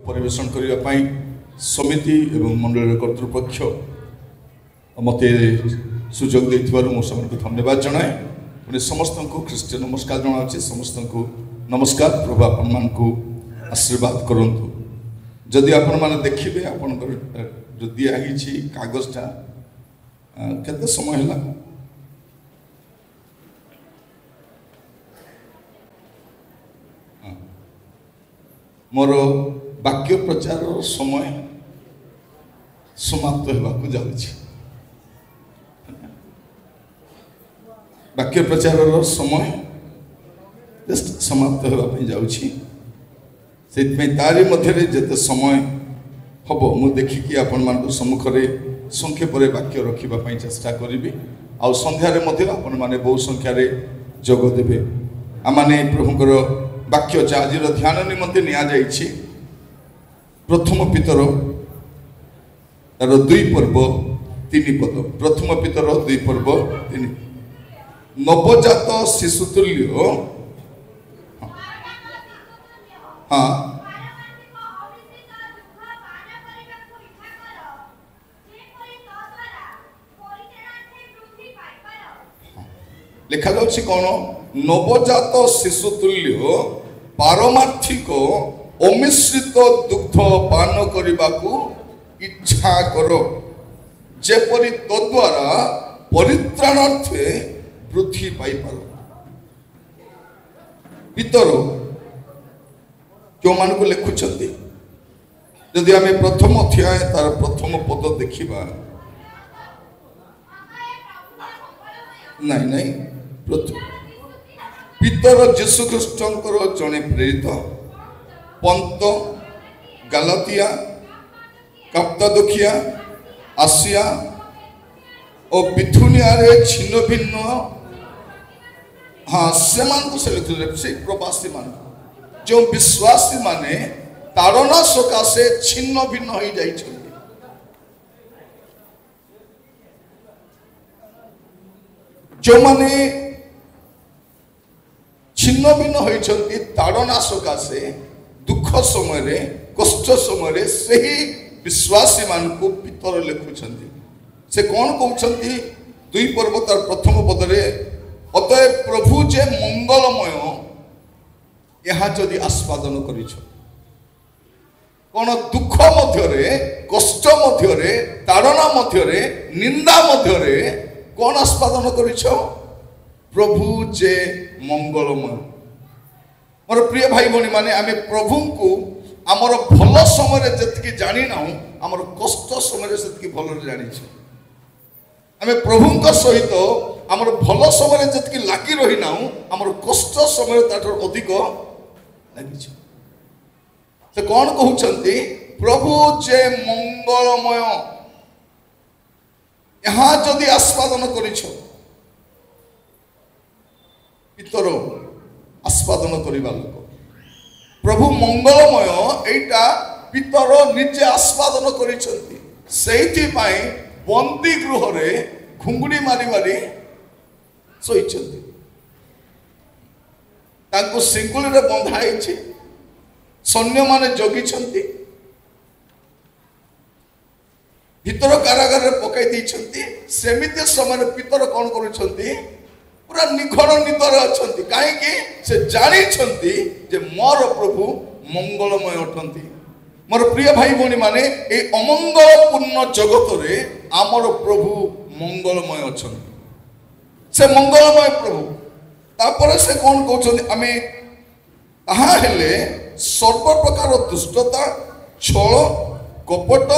परिवेशन करने समिति एवं मंडल कर्तृपक्ष मत सुजोग देने धन्यवाद जनाए पुणी समस्त को ख्रीष्ट नमस्कार जनाऊँ समस्त को नमस्कार प्रभु आपण मान आशीर्वाद करूँ जदि आपण मैंने देखिए आपण जो दिखाई कागजटा केते समय है मोर वाक्य प्रचार समय समाप्त होगा जाऊँगी वाक्य प्रचार समय समाप्त होगा जाऊँगी तारी मध्य जिते समय हम मु देखिकी आपण मान सम्मुख संक्षेप वाक्य रखापी चेष्टा करी आउ संध्यारे आपण मैंने बहु संख्यार जोग देवे आमने प्रभुंर वाक्य आज ध्यान निमंते नि प्रथम पितर तार दुई पर्व तीन पद प्रथम पितर दुई पर्व तीन नवजात शिशुतुल्य हाँ लिखा जाउछि कौन नवजात शिशुतुल्य पारमार्थिक अमिश्रित दुग्ध पान करने को इच्छा करो जेपरी तद्वारा परित्राणार्थे वृद्धि पाई पार पितर जो मान को लिखुंट जदि आम प्रथम अध्याय तार प्रथम पद देखा नहीं नहीं पितर जीशु ख्रीष्टर जड़े प्रेरित पंत गालातिया कप्तादोकिया आसिया और बिथुनिया छिन्न भिन्न हाँ से लिखते प्रवासी मान जो विश्वासी माने तारणा सकाशे छिन्न भिन्न हो जाइछन्ति जो माने छिन्न भिन्न होइछन्ति तारणा सकाशे दुख समय कष्ट समय से ही विश्वासी मान को पितर लिखुंट से कौन कहते दुई पर्व तार प्रथम पदरे अतएव प्रभु जे मंगलमय यहाँ जदि आस्वादन कर कौन दुख मध्य कष्ट मध्य ताड़ना मध्य निंदा मध्य कौन आस्वादन कर प्रभु जे मंगलमय मोर प्रिय भाई भौणी माने आमे प्रभु को आमर भल समय जी जानी ना आमर कष्ट समय से भल जानी आमे प्रभु सहित आमर भल समय जी लगी रही ना आमर कष्ट समय अधिक लगी से कौन कहते प्रभु जे मंगलमय यहाँ जदि आस्वादन कर पितर आस्वादन करवा लोक प्रभु मंगलमय एटा पितर निजे आस्वादन करिसेंति बंदी गृह रे घुंगुड़ी मारी मारी शोइछंति तांको सिंगुल रे बंधा होइछि सैन्य माने जगिछंति भीतर कारागार रे पकाई दैछंति सेमिते समय पितर कोन करूछंति पूरा निखर निदर अच्छा कहीं से जानी जे मोर प्रभु मंगलमय अटंती मोर प्रिय भाई भौणी माने ए अमंगलपूर्ण जगत रे आमर प्रभु मंगलमय अच्छा से मंगलमय प्रभु तापर से कौन कहते आमे ताहा हेले सर्व प्रकार दुष्टता छल कपट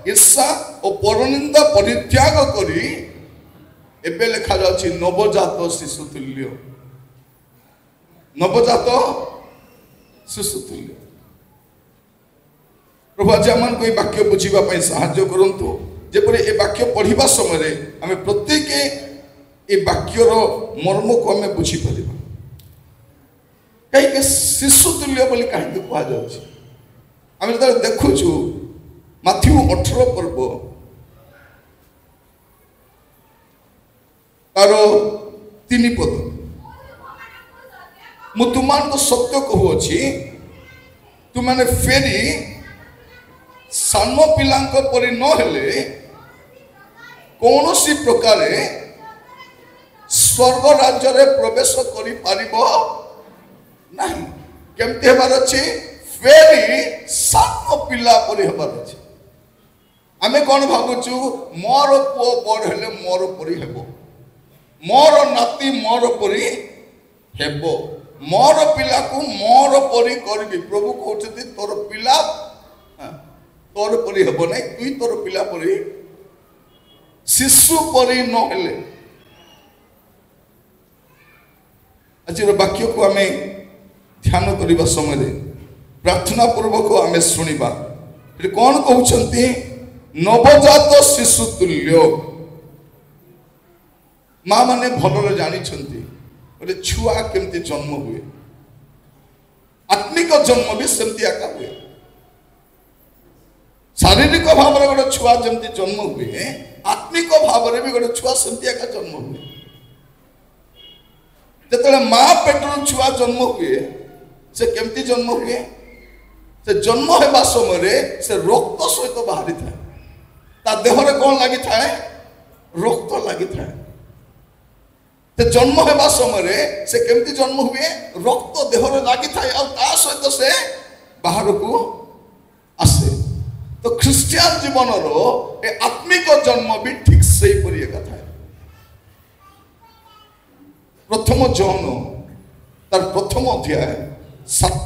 ईर्षा और परनिंदा परित्याग करी एबे लिखा जाउछि नवजात शिशुतुल्य नवजात शिशुतुल्य प्रभु आज आम को वाक्य बुझापी साहाय्य करंतु जेपरि ए वाक्य पढ़िबा समय आम प्रत्येक ए वाक्यर मर्म को आम बुझी पारिबा कहीं शिशुतुल्य बोली कहीं कह जाउछि आम जब देखुछु माथ्यू 18 पर्व तार 3 पद मु तुमान को सत्य कहूँ तुमने फेरी सान पिलांक परि न हेले कौनसी प्रकार स्वर्ग राज्य रे प्रवेश करि पारिबो नहीं। केमते हेबार अछि फेरी सान पिला परि हेबार अछि। आमे कोन भाबुचु मोर पुओ बड़ हेले मोर परि हेबो, मोर नाती मोर परि हेबो, मोर पिला को मोर परि करबी। प्रभु कहउछथि तोर पिला तोर परि हेबो नै, तुई तोर पिला परि शिशु परि न हेले। आज वाक्य को आमे ध्यान करबा समय प्रार्थना पूर्वक आमे सुनिबा। कौन कहउछथि नवजात शिशु तुल्य। माँ माने भलरे जानी छंती गोटे छुआ केमती जन्म हुए, आत्मिक जन्म भी सेमती आका हुए। शारीरिक भाव में गोटे छुआ जमती जन्म हुए, आत्मिक भाव में भी गोटे छुआ सेमती आका जन्म हुए। जतले माँ पेटर छुआ जन्म हुए से केमती जन्म हुए, से जन्म हेबा समय से रक्त सहित बाहरी था। ता देहरे कौन लगी था? रक्त लगी था। ते जन्म हेबा समय से केमती जन्म हुए, रक्त देहरे लगी था और ता सहित से बाहर को आसे। तो ख्रिस्टियन जीवन रो ए आत्मिक जन्म भी ठीक से ही परि एका था। प्रथम जन तार प्रथम अध्याय 7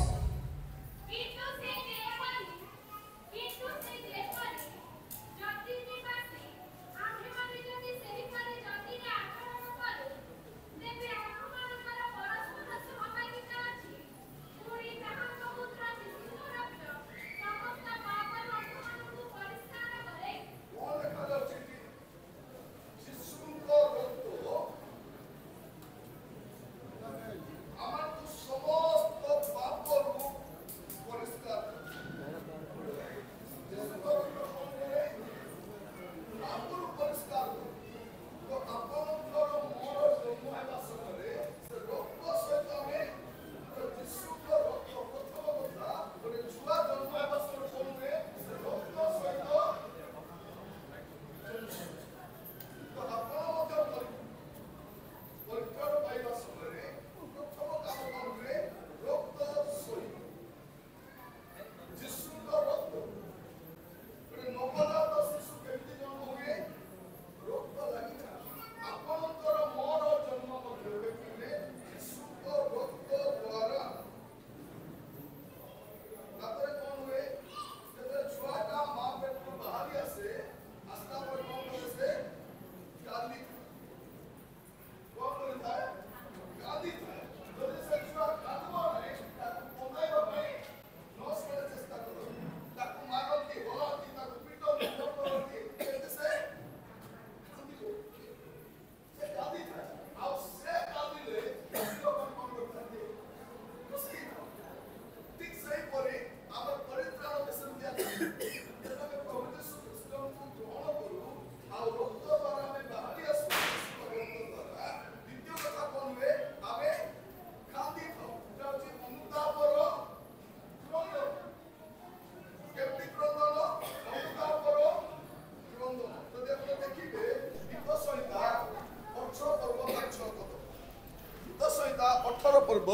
पर्व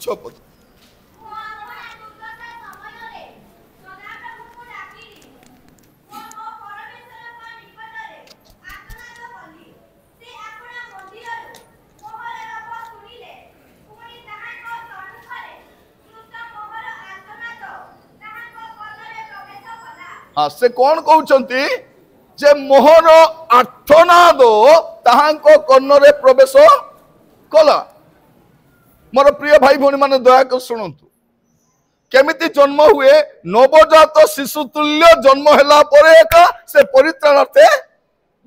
6 पद। हाँ से कौन कहते जे मोहर आर्थनाद ताहांको कन्नरे प्रवेश कला। मोर प्रिय भाई भौणी माने दया कर शुणु केमिति जन्म हुए। नवजात शिशु तुल्य जन्म हैला परे एका से परित्राणार्थे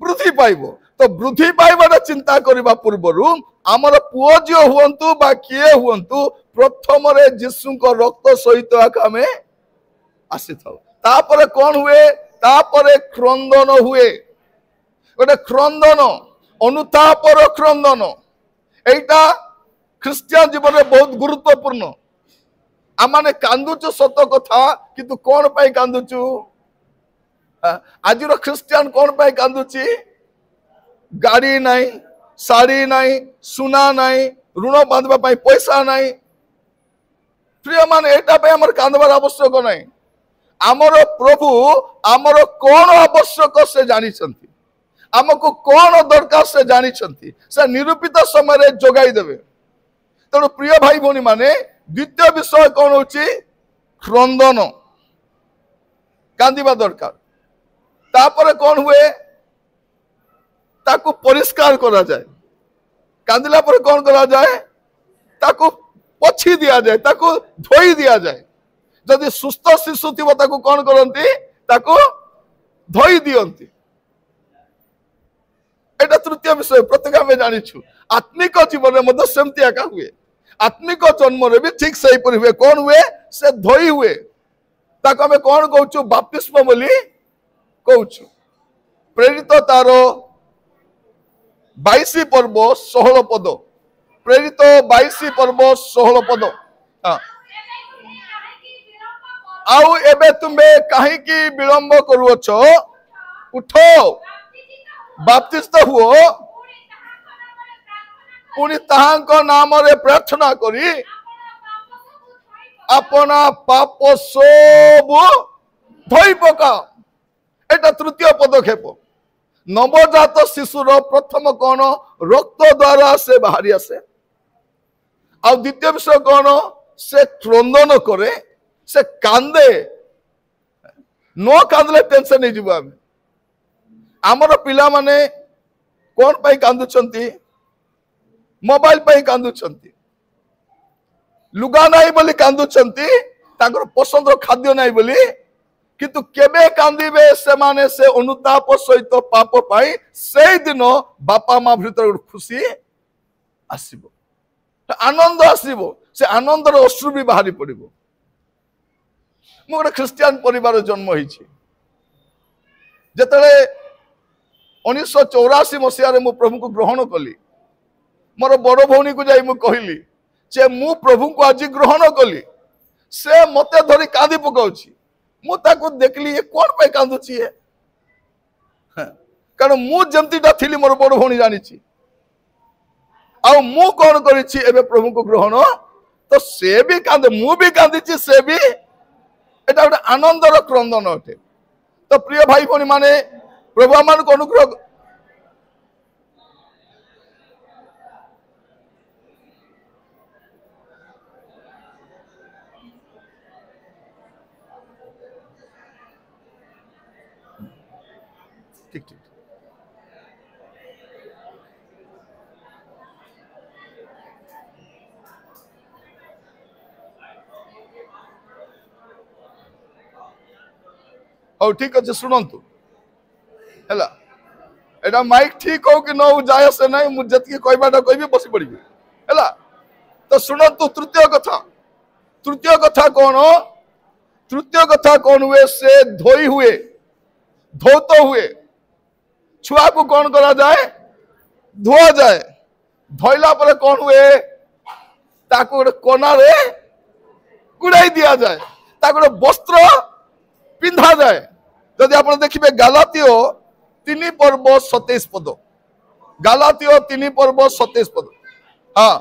वृद्धि पाइबो। तो वृद्धि पाइबार चिंता करबा पूर्वरु आमर पुओ झियो हुअंतु बा किए हुअंतु प्रथम रे यीशु को रक्त सहित आमे आसी थाउ। तापरे कौन हुए? तापरे क्रंदन हुए। गोटे क्रंदन अनुतापर क्रंदन एटा ख्रिस्टियन जीवन में बहुत गुरुत्वपूर्ण। आम मैंने कांदुचु सत कथा किंतु कौन पाई कांदुचु? आज ख्रिस्टियान कौन पाई कांदुची गाड़ी नहीं शाड़ी नहीं सुना नहीं ऋण बांधवा पैसा नहीं प्रिय मान एटार कांदबार आवश्यक नहीं आमर प्रभु आमर कौन आवश्यक से जानी आमको कौन दरकार से जानी से निरूपित समय जोगाई देवे तेणु प्रिय भाई भौणी माने द्वितीय विषय कौन हो क्रंदन कांदिबा दरकार तापर कौन हुए ताकू परिष्कार करा जाए कांदिला पर कौन करा जाए ताकू पोछी दिया जाए ताकू धोई दिया जाए जदि सुस्थ शिशु थी ताकू कौन करती ताकू धोई दियंती एटा तृतीय विषय प्रत्येक आम जानिछु आत्मिक जीवन में सेमती एका हुए आत्मिक जन्म भी ठीक सही पर हुए कौन हुए से धोई हुए ताको आम कौन कहूँ बाप्तिस्म बोली कहूँ प्रेरित तार 22 पर्व 16 पद प्रेरित 22 पर्व 16 पद आउ एबे तुमे कहीं विलंब करुअछ उठो बाप्तिस्त हुओ पुणी ताहांक नाम रे प्रार्थना करी अपना पाप सब धोई पका एटा तृतीय पदक्षेप नवजात शिशुर प्रथम कौन रक्त द्वारा से बाहरी आसे आ द्वितीय विषय कौन से क्रंदन करे से कांदे न कांदले टेंशन नहीं जीव आम आमर पिला माने कौन पाई कांदुचंती मोबाइल पाई कांदुचंती लुगा नहीं बोली कांदुचंती ताकर पसंद खाद्य नहीं बोली किंतु केबे कांदिबे से माने से अनुताप सहित पाप पाई से दिन बापा माँ भीतर खुशी आसीबो आनंद आसीबो से आनंदर अश्रु भी बाहरी पड़िबो मु गोटे ख्रिस्टियान परिवार जन्म होइछि जेतले 1984 मसीह मु प्रभु को ग्रहण कली मोर बड़ भौणी को जाई मु कहली जे मु प्रभु को आज ग्रहण कली से मते धरी कांदी पकाउछि मु ताको देखली ये कोन पे कांदुछि है कारण मु जमतीटा थिली मोर बड़ भौणी जानिछि आ मु कोन करिछि एबे प्रभु को ग्रहण तो से भी कांदे मु भी कांदिछि से भी एटा गोटे आनंदर क्रंदन अटे तो प्रिय भाई भौणी माने प्रभु मान को अनुग्रह ठीक ठीक और ठीक अच्छे शुणु है एटा माइक ठीक हो कि न जाए से नहीं मुझे जी कहबाटा कह बस पड़ी है तो शुणु तृतीय कथा कौन हुए से धोई हुए धौत हुए छुआ को कौन करा जाए धोआ जाए धोइला पर कौन हुए ताको गोटे कोना रे गुड़ाई दिया जाए ताको गोटे वस्त्र पिंधा जाए जदि आप देखिए गालातियो 3 पर्व 27 पद गालातियो 3 पर्व 27 पद हाँ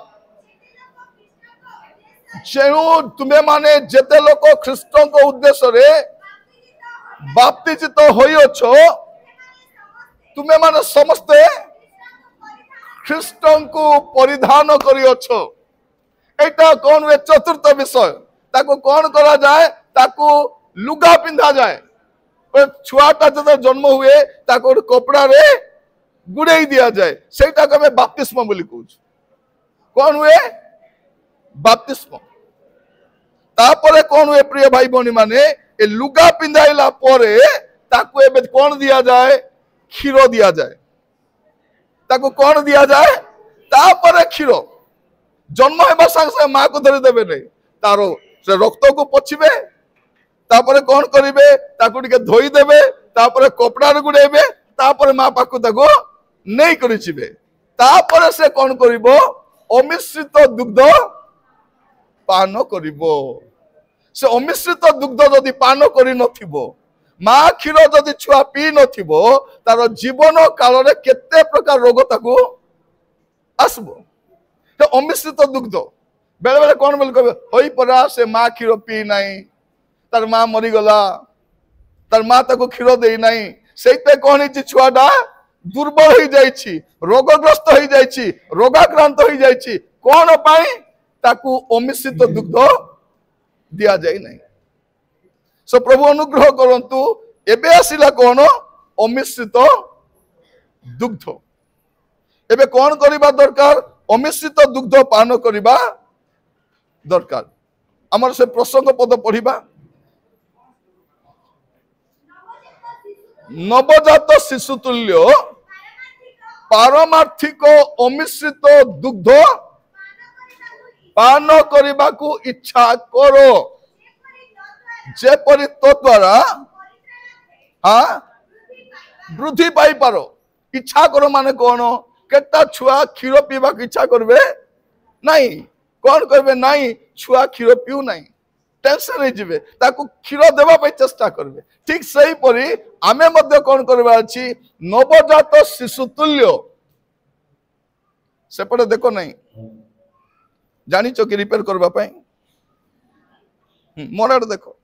जेणु तुम्हें माने जेते लोक ख्रीष्ट उद्देश्य रे बाप्तिजित होइछ तुम्हें माने समस्ते ख्रीष्ट को परिधान करियछ एटा कौन हुए चतुर्थ विषय ताको कौन करा जाए ताको लुगा पिंधा जाए छुआटा जो जन्म हुए ताको कपड़ा रे गुड़े दिया जाए सेटा को हमें बाप्तिस्म बोली कहूँ कौन हुए बाप्तिस्म तापरे कौन हुए प्रिय भाई भौणी माने ए लुगा पिंधाइला परे ताको एबे कौन दिया जाए क्षीर दिया जाए ताको कौन दिया जाए तापरे क्षीर जन्म हेबा संग संग मां को धरि देबे नहीं तारो से रक्त को पोछिबे तापरे कौन करिवे ताको टिके धोई देबे तापरे कपड़ा रे गुड़ेबे तापरे मां पाखु ताको नहीं करिसिबे तापरे से कौन करिवो अमिश्रित दुग्ध पान करिवो से अमिश्रित दुग्ध जदि पान करि नथिबो माँ क्षीर जदि छुआ पी नथिबो तार जीवन काल रे केते प्रकार रोग ताकू आसबो। तो अमिश्रित दुग्ध बेले बेले कौन बोल कहबे होई परा से माँ क्षीर पी नाही तार माँ मरी गला तार माँ ताको क्षीर देई नाही सेइते कोन हिची छुआटा दुर्बल हो जाइछि रोगग्रस्त हो जाइछि रोगाक्रांत हो जाइछि कोन पाई ताकू अमिश्रित दुग्ध दिया जाय नाही। सो प्रभु अनुग्रह करंतु एबे आसिला कोन अमिश्रित दुग्ध। एबे कोन करिबा दरकार अमिश्रित दुग्ध पान करिबा दरकार। हमर से प्रसंग पद पढ़िबा नवजात शिशु तुल्य पारमार्थिक अमिश्रित दुग्ध पान करने को इच्छा करो जेपरि तो द्वारा वृद्धि पाई पारो। इच्छा करो माने कौन केटा छुआ क्षीर पीवा इच्छा करबे नहीं कौन करबे नहीं छुआ क्षीर पीऊ नहीं टेंशन हो जिवे ताकू क्षीर देवा पे चेष्टा करबे। ठीक सही परी आमे मध्य कौन करबा अछि नवजात शिशु तुल्य सेपटे देखो नहीं जानी कि रिपेयर करबा पई मोराड देखो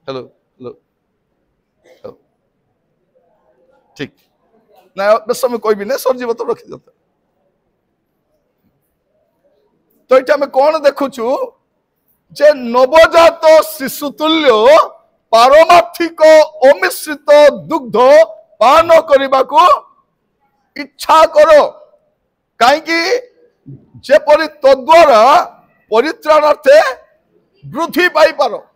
हेलो हेलो ठीक ना बस समय कोई भी नहीं सर जीव तो रखी जाता। तो ये आम कौन देखुचु जे नवजात शिशु तुल्य पारमार्थिक अमिश्रित दुग्ध पान करने को इच्छा करो कहीं जेपरि तद्वारा परित्राणार्थे वृद्धि पाई पारो।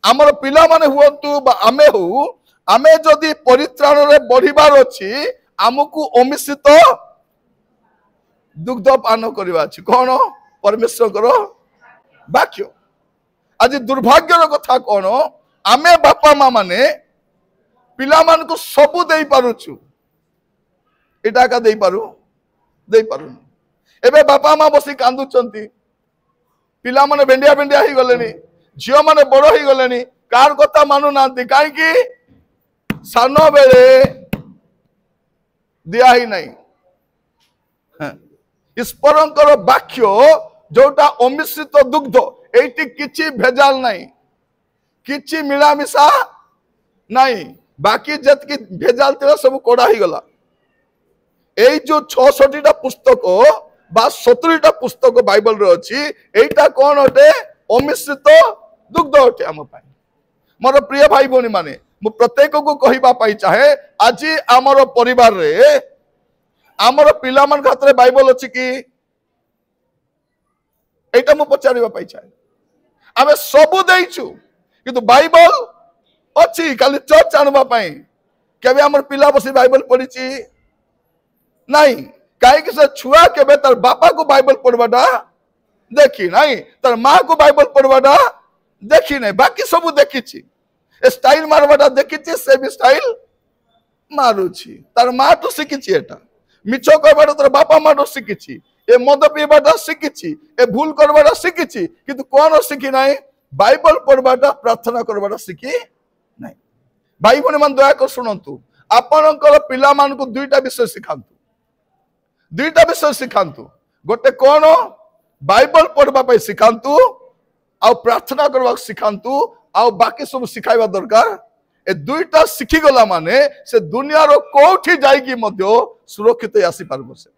आमर पिला माने हुअंतु बा आमे हु आमे जदि परित्राण रे बढ़िबार अछि आमको अमिश्रित दुग्ध पान करबा अछि कोन परमेश्वर करो वाक्य। आज दुर्भाग्यर कथा कोन आमे बापा माँ माने पिला मान को सबु देई पारुछु एटा का देई पारु एबे बापा माँ बसी कांदुचंती पिला माने बेंडिया बेंडिया ही गलेनी झियो माने बड़ ही गलेनी कार कथा मानु नांती काई कि सान बेले दिया ही नहीं। ईश्वरंकर वाक्य जोटा अमिश्रित दुग्ध एटी किछि भेजाल नहीं किछि मिलामिशा नहीं बाकी जतकी भेजाल थिला सब कोड़ा ही गला। एई जो 66 टा पुस्तक बा 70 टा पुस्तक बाइबल रे अछि एटा कोन अटे अमिश्रित दुग्ध अटे आम पाई। मोर प्रिय भाई भौणी माने मु प्रत्येक को कहिबा पाई चाहे आज आमर परिवार रे आमर पिला मान हाथ बाइबल अछि कि एटा मु पचारिबा पाई चाहे आमे सबु देइछु किंतु बाइबल अछि खाली चर्च आनबा पाई केबे आमर पिला बसी बाइबल पढिछि नहीं काहे कि से छुआ केबे तार बापा को बाइबल पढबाटा देखी नहीं तार माँ को बाइबल पढबाटा देखी नहीं बाकी सबु देखिछि स्टाइल मारबाटा देखिछि से भी स्टाइल मारुछि तार माँ तो शिखिछि एटा मिछ कहबाटा तार बापा माँ तो शिखिछि ए मद पीबाटा शिखिछि ए भूल करबाटा शिखिछि किंतु कोन शिखि नाही बाइबल पढबाटा प्रार्थना करबाटा शिखि नाही। भाई भौणी मान दया कर सुनंतु आपनकर पिला मान को दुईटा विषय सिखांतु गोटे कोन बाइबल पढ़बा पे सिखांतु आ प्रार्थना करबा सिखांतु आ बाकी सब सिखाइबा दरकार। ए दुईटा सिखी गला माने से दुनिया रो कोठी जाई कि मध्य सुरक्षित आसी पारबो। से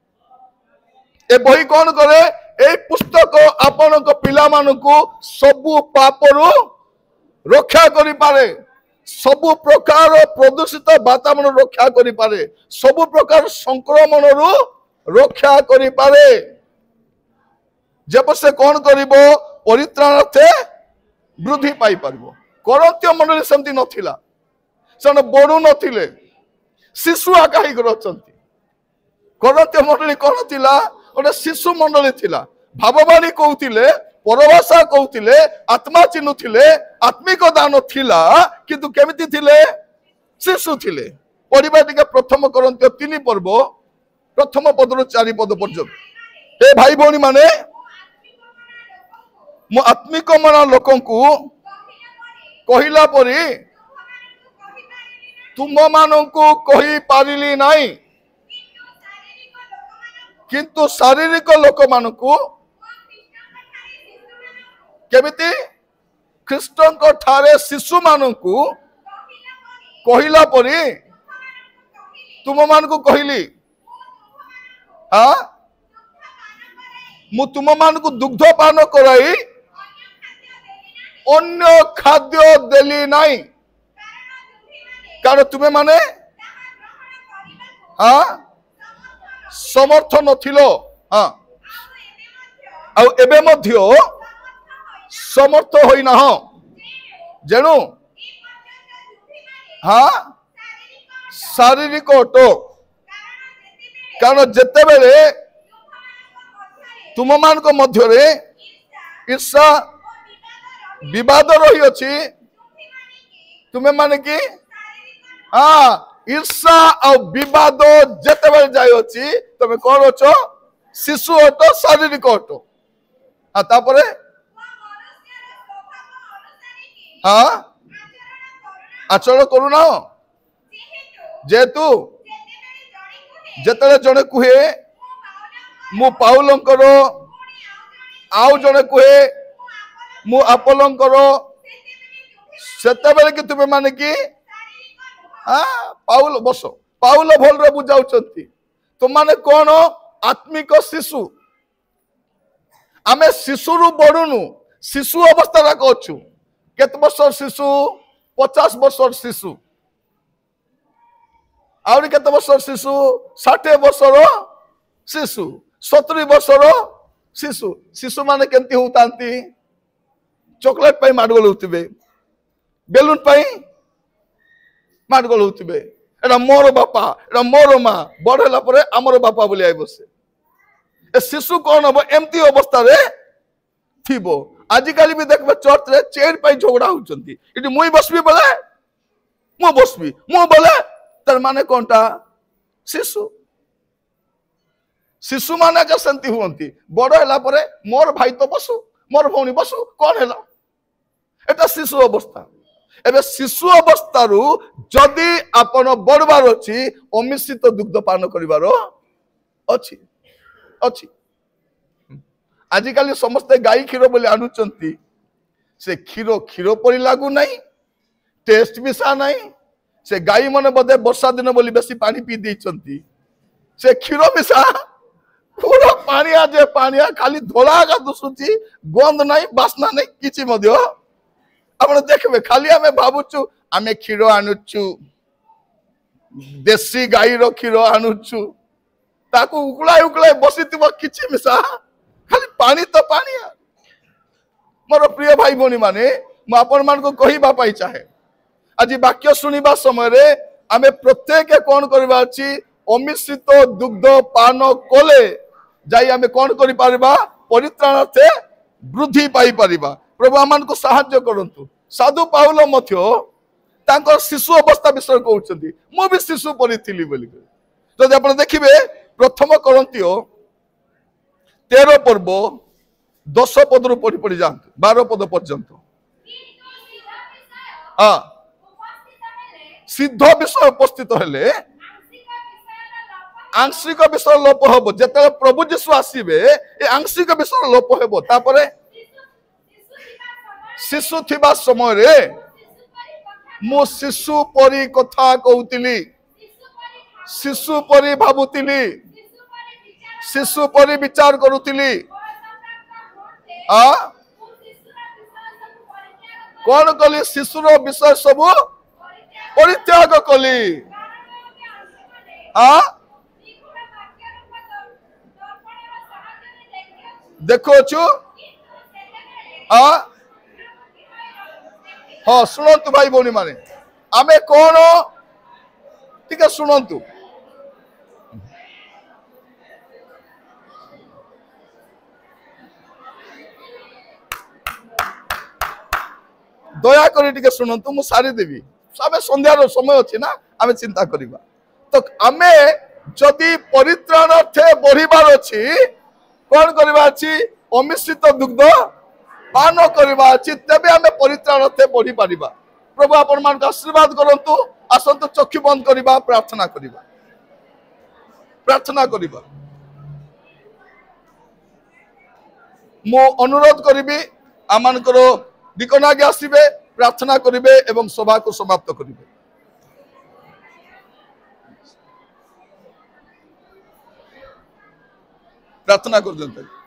ए बही कोन करे ए पुस्तक आपनक पिला मानकु सबु पापरु रक्षा करि पारे सबु प्रकार प्रदूषित वातावरण रक्षा करि पारे सबु प्रकार संक्रमण रु रक्षा करि पारे। जब से कौन करिबो परित्राणार्थे वृद्धि पाई पारिबो। करंत्य मंडली सेमती नथिला से बड़ू नथिले शिशु आकाही रचंती। करंत्य मंडली कौन थिला गोटे शिशु मंडली थिला भाववाणी कहउतिले परभाषा कहूतिले आत्मा चिन्हुथिले आत्मिक दान थिला किंतु केमिति थिले शिशु थिले पढ़िबा टिके प्रथम करन्त्य 3 पर्व प्रथम पदर 4 पद पर्यंत ए भाई भौणी माने मो आत्मिक मना लोकंकु कहिला परी तुम मानंकु कहि पारिली नाही किंतु शारीरिक लोक मानंकु केमिति ख्रीष्टन को ठारे शिशु मानंकु कहिला परी तुम मानंकु कहिली हाँ मु तुम मानंकु दुग्ध पान कराई अन्य खाद्य देली नाही कारण तुम्हें माने हाँ समर्थ नथिलो हाँ आ एबे मध्य समर्थ होई ना हो जेणु हाँ शारीरिक अटो कारण जेते बेले तुम मान को मध्य रे ईर्षा विवाद रही अछि तुम्हें माने कि हाँ ईर्षा और विवाद जेते बेले जाय अछि तमे कोन अछो शिशु अटो शारीरिक अटो हाँ तापरे हाँ आचरण करूना जेतु जेतले जने कुहे मु पाउलंकर आउ जने कुहे मु अपोलंकर सेते बेले कि तुमे माने कि हाँ पाउल बस पाउल भल रे बुझाउछंती तुम माने कोन आत्मिक शिशु आमे शिशु रु बडुनु शिशु अवस्था रा कहछु केत वर्ष शिशु 50 वर्ष शिशु आउरी केत वर्ष शिशु 60 वर्षर शिशु 70 वर्षर शिशु शिशु माने केंती होतांती चॉकलेट पाई माडगोल होतिबे बेलून पाई माडगोल होतिबे एटा मोर बापा एटा मोर मां बडला परे हमर बापा बोली आइ बसे ए शिशु कोन हबो एम्ति अवस्था रे थिबो आजिकाली भी देखबे चर्च रे चेयर पाई झगड़ा होचंती इटी मुई बसबी बोले मु बसबी मु बोले तर माने कोनटा शिशु शिशु माने के संति हुंती बड़ हैला परे मोर भाई तो बसु मोर भौणी बसु कोन हैला एटा शिशु अवस्था एबे शिशु अवस्था रु जदी आपण बड़बार अछि अमिश्रित दुग्ध पान करिवार अछि अछि आजिकाली समस्ते गाई क्षीर बोली आनुचंती से क्षीर क्षीर परि लागू नहीं टेस्ट मिसा नहीं से गाई मन बदे वर्षा दिन बोली बेसी पानी पी देचंती से क्षीर मिसा पूरा पानिया जे पानिया खाली धोला का दुसुची गंध नहीं बासना नहीं किछि मध्य आपण देखबे खाली हमें भाबुचु हमें क्षीर आनुचु देसी गाई रो क्षीर आनुचु ताकू उकलाय उकलाय बसितिबो किछि मिसा खाली पानी तो पानी मोर प्रिय भाई भौणी माने मु आपण मान को कहिबा पाई चाहे आज वाक्य सुनिबा समय रे आमे प्रत्येक कोन करबा अछि अमिश्रित दुग्ध पान कोले जाई आमे कोन करि पारिबा परित्राणार्थे वृद्धि पाई पारिबा प्रभु आमान को सहाय्य करंतु साधु पाउल मध्य तांकर शिशु अवस्था विषय कहउछंती मु भी शिशु परिथिली बोली तो आपण देखिबे प्रथम करंतियो 13 पर्व 10 पद रु पढ़ी पढ़ी जातु 12 पद पर्यंत हाँ सिद्ध विषय उपस्थित हेले आंशिक विषय लोप हम जिते प्रभु जीशु आसबे ए आंशिक विषय लोप हेबो तापरे शिशु थिबा समय रे मो शिशु परी कथा कहउतिली शिशु परी भाबुतिली शिशु परी विचार करुतिली आ कौन कली शिशुर विषय सब परित्याग कली आ देखो छु हाँ शुणु भाई भौणी माने आमे कौन टिके शुणु दया कर शुणु मु सारीदेवी आम संध्यार समय अच्छी ना आम चिंता करवा तो आम जदि परित्राण अर्थे बढ़िबार अच्छी कौन करवा अच्छी अमिश्रित दुग्ध पान करवा अच्छी तेबे आम परित्राण अर्थे बढ़ी पार प्रभु आपण मान आशीर्वाद करंतु आसतु चक्षु बंद करवा प्रार्थना करवा मु अनुरोध करी आमर दिकन आगे आसबे प्रार्थना करेंगे एवं सभा को समाप्त करेंगे प्रार्थना कर